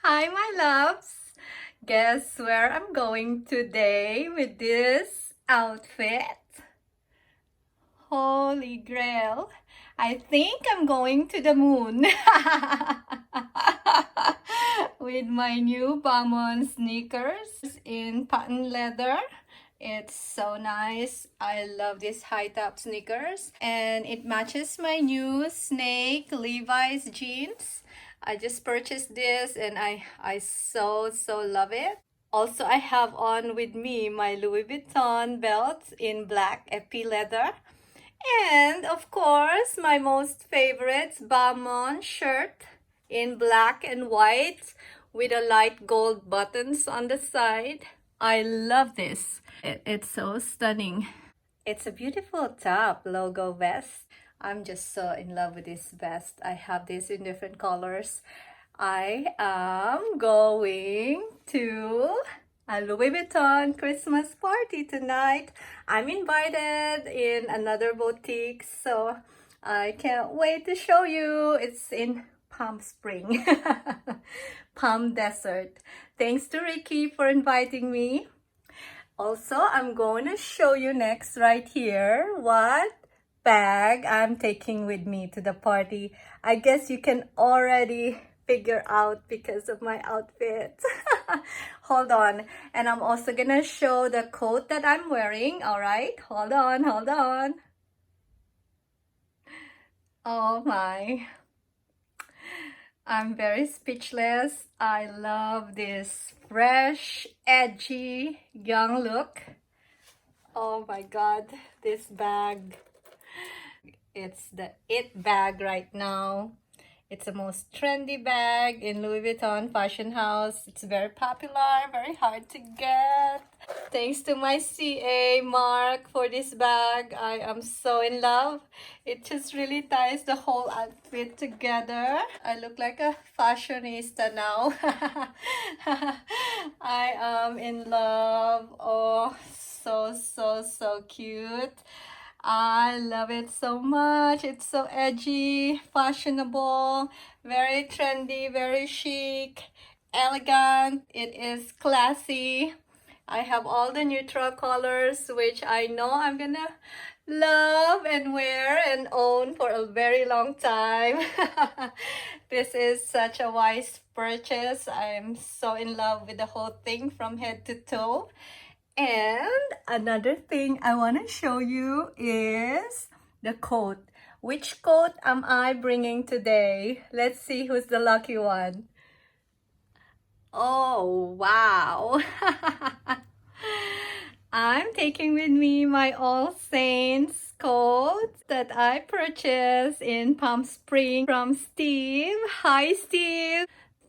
Hi, my loves. Guess where I'm going today with this outfit? Holy grail. I think I'm going to the moon. With my new Balmain sneakers in patent leather. It's so nice. I love these high-top sneakers. And it matches my new snake Levi's jeans. I just purchased this and I so love it. Also, I have on with me my Louis Vuitton belt in black epi leather. And of course, my most favorite Balmain shirt in black and white with a light gold buttons on the side. I love this. It's so stunning. It's a beautiful top logo vest. I'm just so in love with this vest. I have this in different colors. I am going to a Louis Vuitton Christmas party tonight. I'm invited in another boutique, so I can't wait to show you. It's in Palm Spring, Palm Desert. Thanks to Ricky for inviting me. Also, I'm going to show you next right here what bag I'm taking with me to the party. I guess you can already figure out because of my outfit. Hold on. And I'm also gonna show the coat that I'm wearing. All right, hold on. Oh my. I'm very speechless. I love this fresh, edgy, young look. Oh my God, this bag. It's the it bag right now. It's the most trendy bag in Louis Vuitton fashion house. It's very popular, very hard to get. Thanks to my CA Mark for this bag. I am so in love. It just really ties the whole outfit together. I look like a fashionista now. I am in love. Oh, so cute. I love it so much. It's so edgy, fashionable, very trendy, very chic, elegant. It is classy. I have all the neutral colors, which I know I'm gonna love and wear and own for a very long time. This is such a wise purchase. I'm so in love with the whole thing from head to toe. And another thing I want to show you is the coat. Which coat am I bringing today? Let's see who's the lucky one. Oh, wow. I'm taking with me my All Saints coat that I purchased in Palm Springs from Steve. Hi, Steve.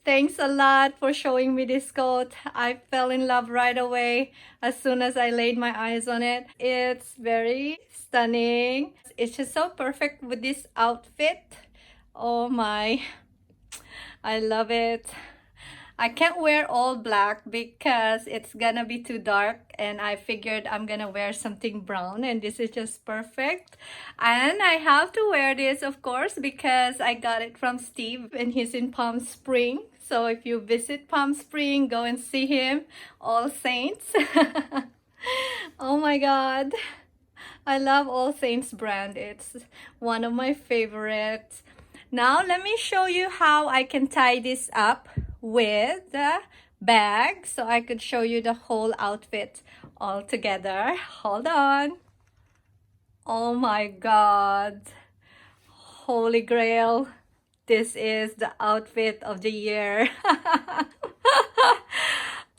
Thanks a lot for showing me this coat. I fell in love right away as soon as I laid my eyes on it. It's very stunning. It's just so perfect with this outfit. Oh my, I love it. I can't wear all black because it's gonna be too dark, and I figured I'm gonna wear something brown, and this is just perfect. And I have to wear this, of course, because I got it from Steve and he's in Palm Springs. So if you visit Palm Springs, go and see him. All Saints. Oh my God, I love All Saints brand. It's one of my favorites. Now let me show you how I can tie this up with the bag so I could show you the whole outfit all together. Hold on. Oh my God, holy grail. This is the outfit of the year.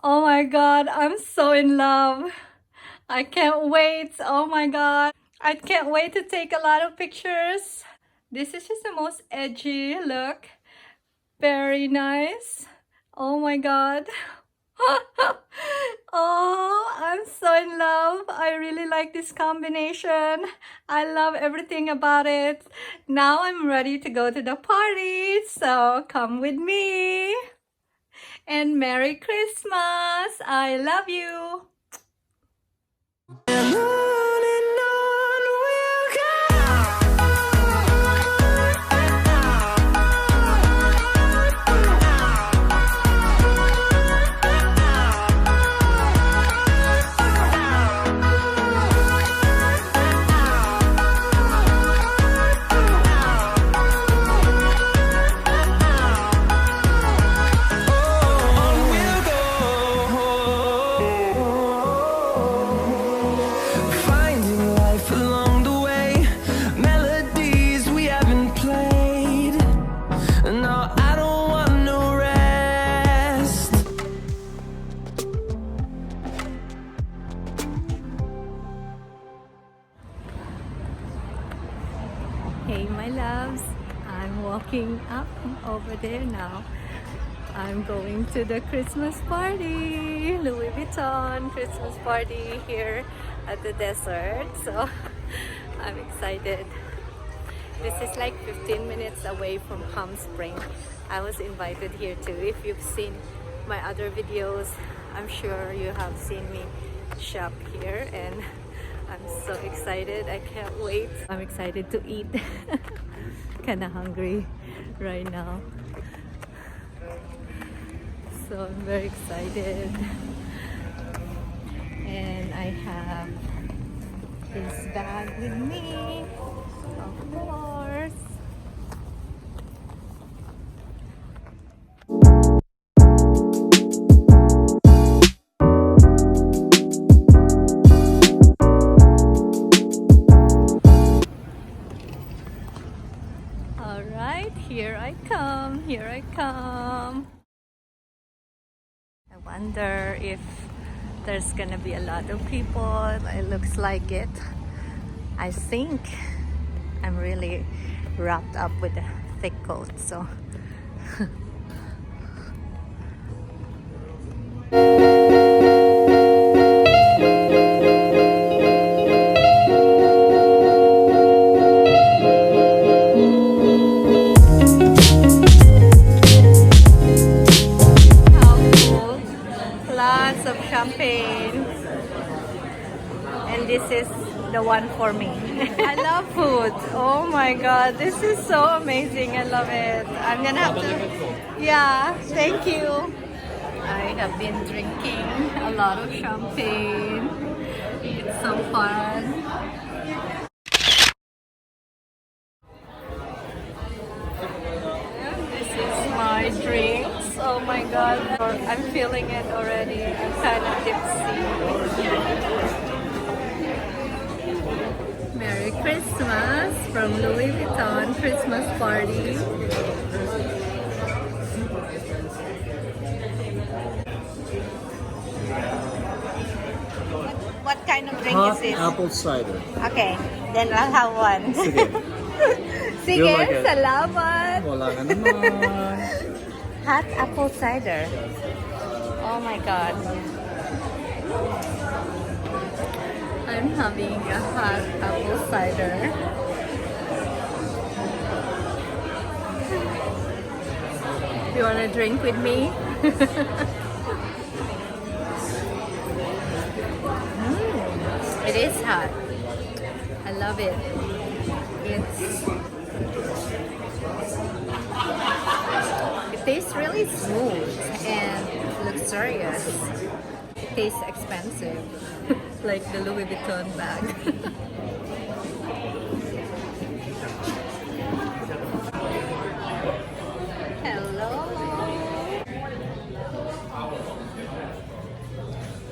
Oh my God, I'm so in love. I can't wait. Oh my God, I can't wait to take a lot of pictures. This is just the most edgy look. Very nice. Oh my God. Oh, I'm so in love. I really like this combination. I love everything about it. Now I'm ready to go to the party, so come with me. And Merry Christmas. I love you. over there now. I'm going to the Christmas party, Louis Vuitton Christmas party here at the desert. So I'm excited. This is like 15 minutes away from Palm Springs. I was invited here too. If you've seen my other videos, I'm sure you have seen me shop here, and I'm so excited. I can't wait. I'm excited to eat. Kinda hungry right now. So I'm very excited. And I have this bag with me, of course. Alright, here I come, here I come. I wonder if there's gonna be a lot of people. It looks like it. I think I'm really wrapped up with a thick coat, so lots of champagne, and this is the one for me. I love food. Oh my god, this is so amazing. I love it. I'm gonna have to, yeah, thank you. I have been drinking a lot of champagne. It's so fun. This is my drinks. Oh my god, I'm feeling it already. I'm kind of tipsy. Merry Christmas from Louis Vuitton Christmas party. What kind of drink Hot is this? apple cider. Okay, then I'll have one. Sige. Sige, You like it? salamat. Wala nga naman. Hot apple cider. Oh my god. I'm having a hot apple cider. You wanna drink with me? It is hot. I love it. It tastes really smooth and luxurious. It tastes expensive, like the Louis Vuitton bag. Hello.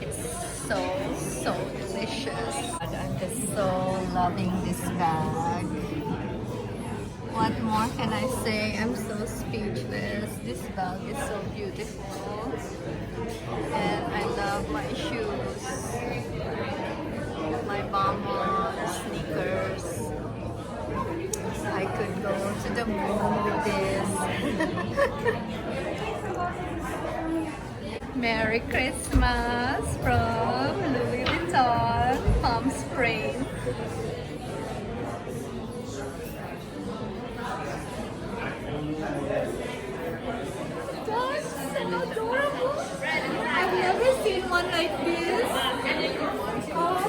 It's so delicious. I'm just so loving this bag. What more can I say? I'm so speechless. This bag is so beautiful. And I love my shoes. My Balmain sneakers. I could go to the moon with this. Merry Christmas from Louis Vuitton, Palm Springs. Gosh, so adorable. I've never seen one like this. Oh,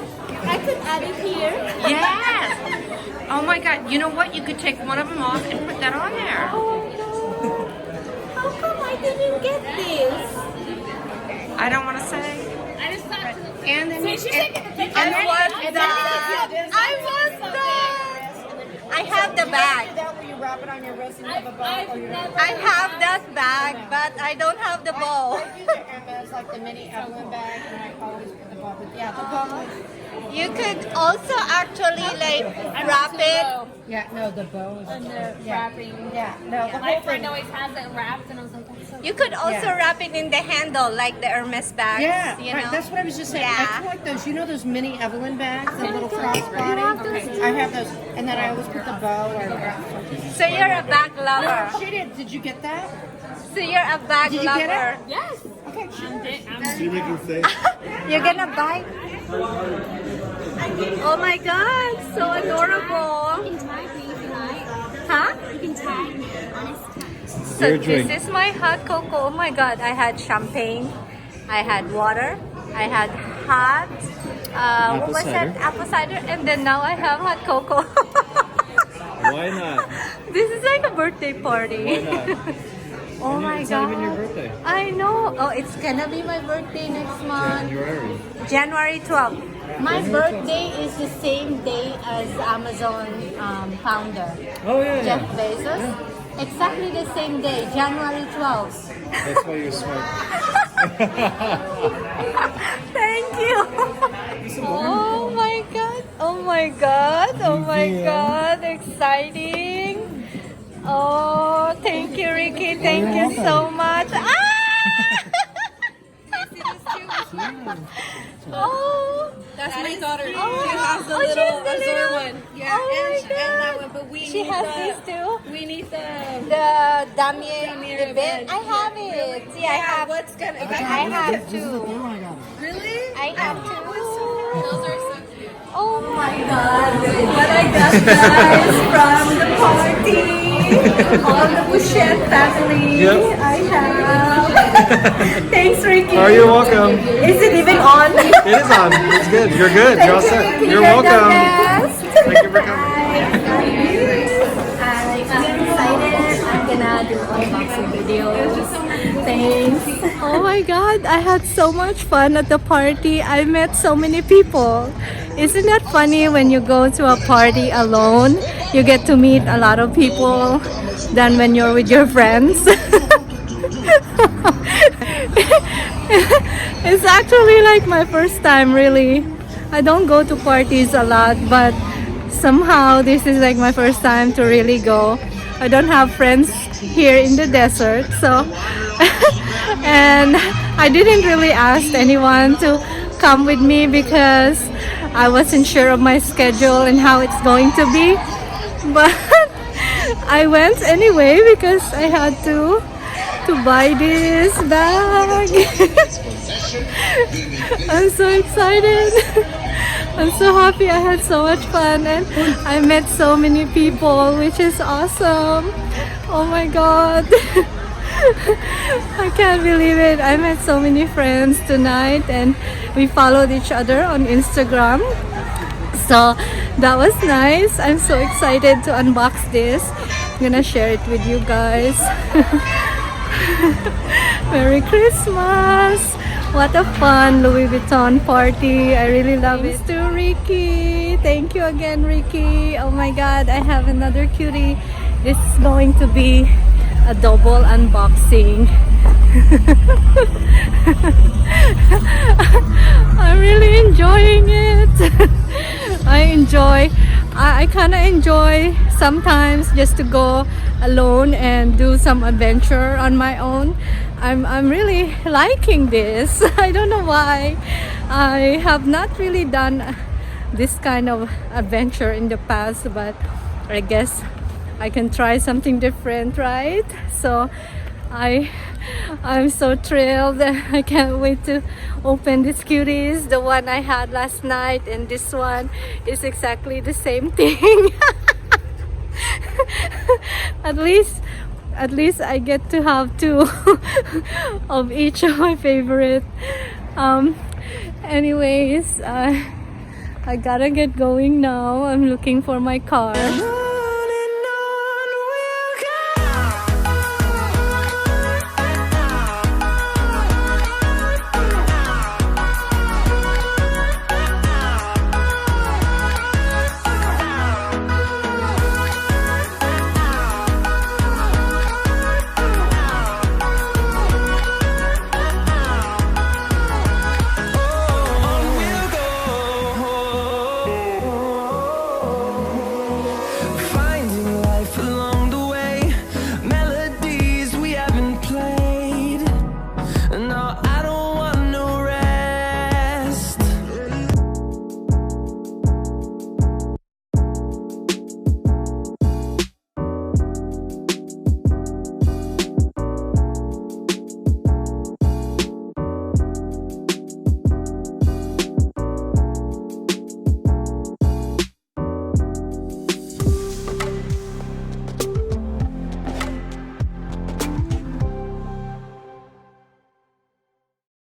I could add it here. Yes! Oh my god, you know what? You could take one of them off and put that on there. Oh no. How come I didn't get this? I don't want to say. I just thought to the And then you, I want that. I want that. I have the bag. That where you wrap it on your wrist and you have a bow, or you don't. I have that bag, but I don't have the bow. I use the Hermes, like the mini Evelyn bag, and I always put the bow. But yeah, the bow. You could also actually like wrap it. Yeah, no, the bow is. and the Yeah. wrapping. Yeah, no, the My whole friend thing. always has it wrapped, and I was like, that's so You could also wrap it in the handle like the Hermes bags. Yeah, you right. know? That's what I was just saying. Yeah. I feel like those, you know, those mini Evelyn bags, the little crossbody. those I have those, and then I always put the bow or. So you're a bag lover. She did. Did you get that? So you're a bag Did you lover. get it? Yes. Okay. See, make her face. You're gonna buy. Oh my God, so adorable. You can tag me if you like. Huh? You can tag me. Honest. So Your drink. this is my hot cocoa. Oh my God, I had champagne, I had water, I had hot, what was that? Apple cider, and then now I have hot cocoa. Why not? This is like a birthday party. Why not? Oh my It's God. not even your birthday. I know. Oh, it's gonna be my birthday next month. January. January 12th. My birthday is the same day as Amazon founder, Oh yeah, Jeff yeah. Bezos. Exactly the same day, January 12th. That's why you're smart. Thank you. Oh my God. Oh my God. Oh my God. Exciting. Oh, thank you, Ricky. Thank you so much. Ah! Oh, That's my daughter. oh, She has the oh, she has little the Azure little- one. Yeah, Oh my and that God. one. But we She need has the, these too. We need the. The damier, Damier the bit. bed. I have it. See, I have. What's gonna? I have two. Really? I have two. Those are so cute. Oh my God! What I got, guys, from the party. All the Pochette family. Yep. I have. Thanks, Ricky. Oh, you're welcome. Is it even on? It is on. It's good. You're good. You're all set. Ricky. You're You're the welcome. best. Thank you for coming. I'm excited. I'm gonna do unboxing videos. Thanks. Oh my God, I had so much fun at the party. I met so many people. Isn't that funny when you go to a party alone? You get to meet a lot of people than when you're with your friends. It's actually like my first time, really. I don't go to parties a lot, but somehow this is like my first time to really go. I don't have friends here in the desert, so and I didn't really ask anyone to come with me because I wasn't sure of my schedule and how it's going to be, but I went anyway because I had to buy this bag. I'm so excited. I'm so happy. I had so much fun and I met so many people, which is awesome. Oh my God. I can't believe it. I met so many friends tonight and we followed each other on Instagram. So that was nice. I'm so excited to unbox this. I'm gonna share it with you guys. Merry Christmas! What a fun Louis Vuitton party. I really love it. To Ricky. Thank you again, Ricky. Oh my God, I have another cutie. This is going to be a double unboxing. I'm really enjoying it. I kind of enjoy sometimes just to go alone and do some adventure on my own. I'm really liking this. I don't know why. I have not really done this kind of adventure in the past, but I guess I can try something different, right? So I'm so thrilled. I can't wait to open these cuties. The one I had last night and this one is exactly the same thing. At least I get to have two of each of my favorite. Anyways, I gotta get going now. I'm looking for my car.